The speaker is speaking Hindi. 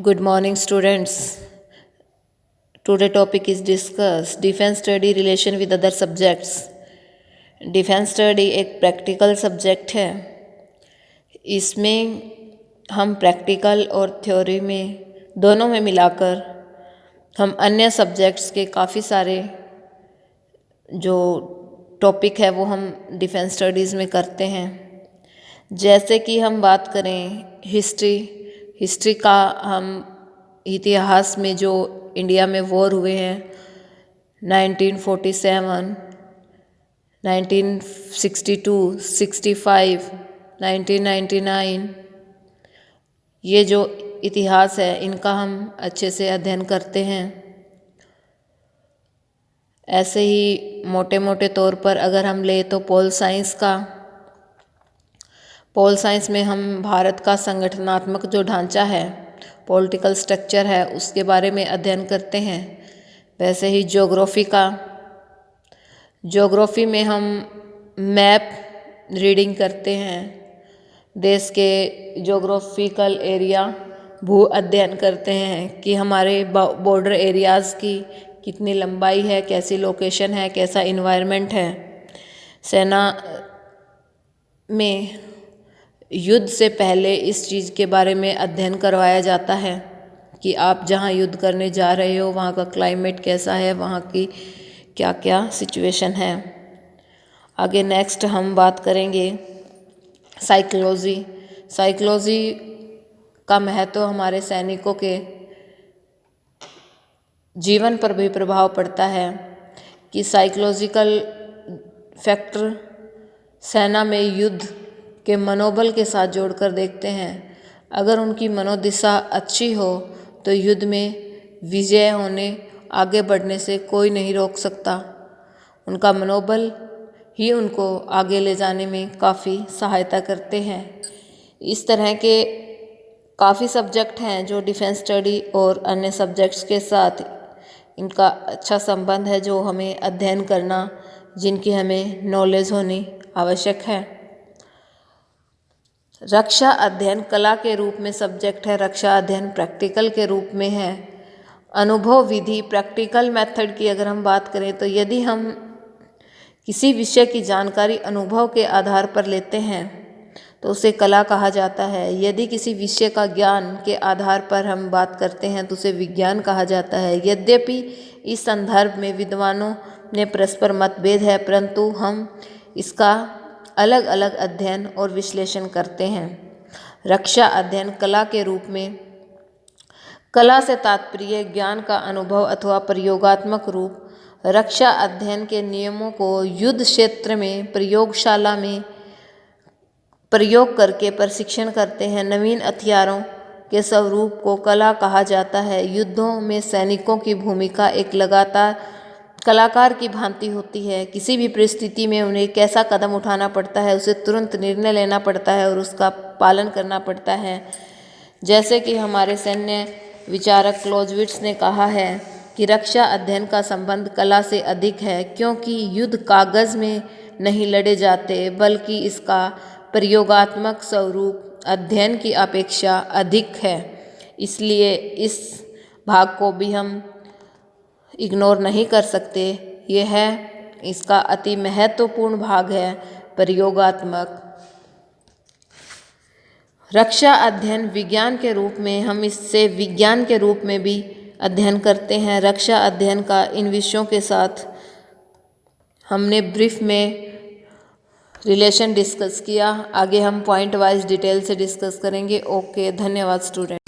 Good morning, students. Today topic is discuss defense study relation with other subjects. Defence study एक प्रैक्टिकल सब्जेक्ट है. इसमें हम प्रैक्टिकल और थ्योरी में दोनों में मिलाकर हम अन्य सब्जेक्ट्स के काफ़ी सारे जो टॉपिक है वो हम डिफेंस स्टडीज़ में करते हैं. जैसे कि हम बात करें हिस्ट्री का, हम इतिहास में जो इंडिया में वॉर हुए हैं 1947, 1962, 65, 1999, ये जो इतिहास है इनका हम अच्छे से अध्ययन करते हैं. ऐसे ही मोटे मोटे तौर पर अगर हम ले तो पोल साइंस में हम भारत का संगठनात्मक जो ढांचा है, पॉलिटिकल स्ट्रक्चर है, उसके बारे में अध्ययन करते हैं. वैसे ही ज्योग्राफी में हम मैप रीडिंग करते हैं, देश के ज्योग्राफिकल एरिया भू अध्ययन करते हैं कि हमारे बॉर्डर एरियाज़ की कितनी लंबाई है, कैसी लोकेशन है, कैसा इन्वायरमेंट है. सेना में युद्ध से पहले इस चीज़ के बारे में अध्ययन करवाया जाता है कि आप जहाँ युद्ध करने जा रहे हो वहाँ का क्लाइमेट कैसा है, वहाँ की क्या क्या सिचुएशन है. आगे नेक्स्ट हम बात करेंगे साइकोलॉजी का महत्व हमारे सैनिकों के जीवन पर भी प्रभाव पड़ता है कि साइकोलॉजिकल फैक्टर सेना में युद्ध के मनोबल के साथ जोड़कर देखते हैं. अगर उनकी मनोदशा अच्छी हो तो युद्ध में विजय होने, आगे बढ़ने से कोई नहीं रोक सकता. उनका मनोबल ही उनको आगे ले जाने में काफ़ी सहायता करते हैं. इस तरह के काफ़ी सब्जेक्ट हैं जो डिफेंस स्टडी और अन्य सब्जेक्ट्स के साथ इनका अच्छा संबंध है, जो हमें अध्ययन करना, जिनकी हमें नॉलेज होनी आवश्यक है. रक्षा अध्ययन कला के रूप में सब्जेक्ट है. रक्षा अध्ययन प्रैक्टिकल के रूप में है. अनुभव विधि प्रैक्टिकल मेथड की अगर हम बात करें तो यदि हम किसी विषय की जानकारी अनुभव के आधार पर लेते हैं तो उसे कला कहा जाता है. यदि किसी विषय का ज्ञान के आधार पर हम बात करते हैं तो उसे विज्ञान कहा जाता है. यद्यपि इस संदर्भ में विद्वानों में परस्पर मतभेद है, परंतु हम इसका अलग अलग अध्ययन और विश्लेषण करते हैं. रक्षा अध्ययन कला के रूप में, कला से तात्पर्य ज्ञान का अनुभव अथवा प्रयोगात्मक रूप. रक्षा अध्ययन के नियमों को युद्ध क्षेत्र में प्रयोगशाला में प्रयोग करके प्रशिक्षण करते हैं. नवीन हथियारों के स्वरूप को कला कहा जाता है. युद्धों में सैनिकों की भूमिका एक लगातार कलाकार की भांति होती है. किसी भी परिस्थिति में उन्हें कैसा कदम उठाना पड़ता है, उसे तुरंत निर्णय लेना पड़ता है और उसका पालन करना पड़ता है. जैसे कि हमारे सैन्य विचारक क्लॉज़विट्ज़ ने कहा है कि रक्षा अध्ययन का संबंध कला से अधिक है, क्योंकि युद्ध कागज़ में नहीं लड़े जाते, बल्कि इसका प्रयोगात्मक स्वरूप अध्ययन की अपेक्षा अधिक है. इसलिए इस भाग को भी हम इग्नोर नहीं कर सकते. यह है इसका अति महत्वपूर्ण भाग है, प्रयोगात्मक. रक्षा अध्ययन विज्ञान के रूप में, हम इससे विज्ञान के रूप में भी अध्ययन करते हैं. रक्षा अध्ययन का इन विषयों के साथ हमने ब्रीफ में रिलेशन डिस्कस किया. आगे हम पॉइंट वाइज डिटेल से डिस्कस करेंगे. ओके, धन्यवाद स्टूडेंट.